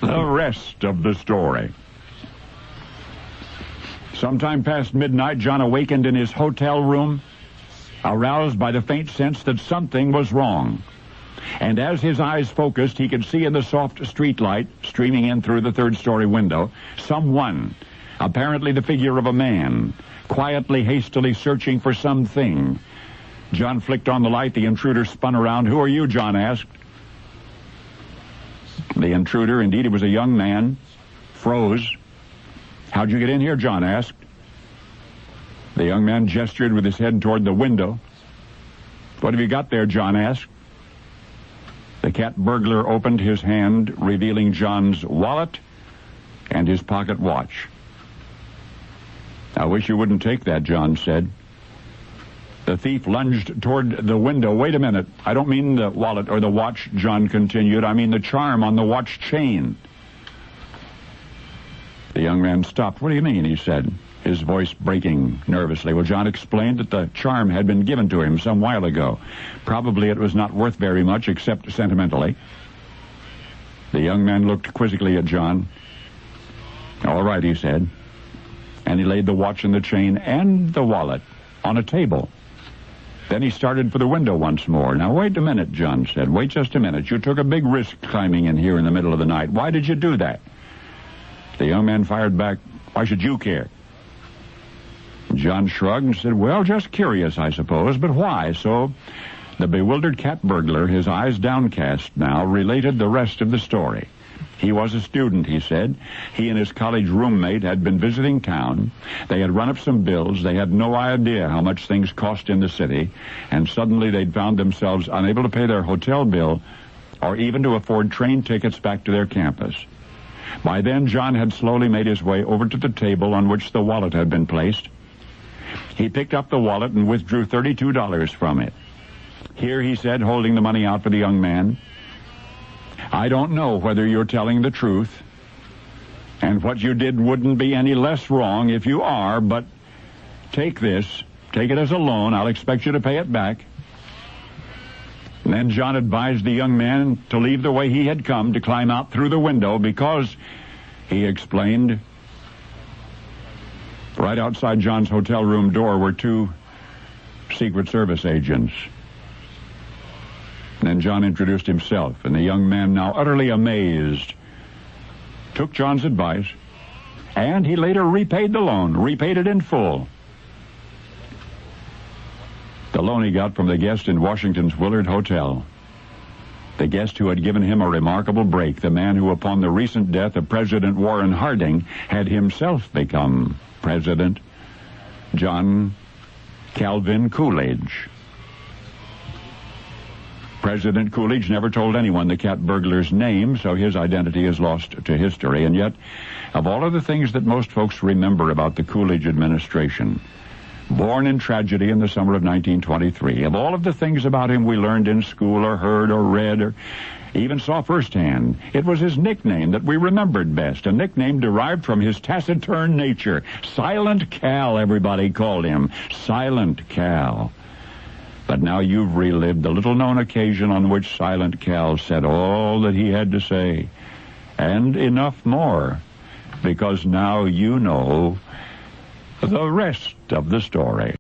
The rest of the story. Sometime past midnight, John awakened in his hotel room, aroused by the faint sense that something was wrong. And as his eyes focused, he could see in the soft street light streaming in through the third-story window someone, apparently the figure of a man, quietly, hastily searching for something. John flicked on the light. The intruder spun around. "Who are you?" John asked. The intruder, indeed it was a young man, froze. "How'd you get in here?" John asked. The young man gestured with his head toward the window. "What have you got there?" John asked. The cat burglar opened his hand, revealing John's wallet and his pocket watch. "I wish you wouldn't take that," John said. The thief lunged toward the window. "Wait a minute. I don't mean the wallet or the watch," John continued. "I mean the charm on the watch chain." The young man stopped. "What do you mean?" he said, his voice breaking nervously. Well, John explained that the charm had been given to him some while ago. Probably it was not worth very much, except sentimentally. The young man looked quizzically at John. "All right," he said. And he laid the watch and the chain and the wallet on a table. Then he started for the window once more. "Now, wait a minute," John said. "Wait just a minute. You took a big risk climbing in here in the middle of the night. Why did you do that?" The young man fired back, "Why should you care?" John shrugged and said, "Well, just curious, I suppose, but why?" So the bewildered cat burglar, his eyes downcast now, related the rest of the story. He was a student, he said. He and his college roommate had been visiting town. They had run up some bills. They had no idea how much things cost in the city, and suddenly they'd found themselves unable to pay their hotel bill or even to afford train tickets back to their campus. By then, John had slowly made his way over to the table on which the wallet had been placed. He picked up the wallet and withdrew $32 from it. "Here," he said, holding the money out for the young man. "I don't know whether you're telling the truth, and what you did wouldn't be any less wrong if you are, but take this. Take it as a loan. I'll expect you to pay it back." And then John advised the young man to leave the way he had come, to climb out through the window, because, he explained, right outside John's hotel room door were two Secret Service agents. And then John introduced himself, and the young man, now utterly amazed, took John's advice, and he later repaid the loan, repaid it in full. The loan he got from the guest in Washington's Willard Hotel. The guest who had given him a remarkable break, the man who, upon the recent death of President Warren Harding, had himself become president, John Calvin Coolidge. President Coolidge never told anyone the cat burglar's name, so his identity is lost to history. And yet, of all of the things that most folks remember about the Coolidge administration, born in tragedy in the summer of 1923, of all of the things about him we learned in school or heard or read or even saw firsthand, it was his nickname that we remembered best, a nickname derived from his taciturn nature. Silent Cal, everybody called him. Silent Cal. But now you've relived the little-known occasion on which Silent Cal said all that he had to say, and enough more, because now you know the rest of the story.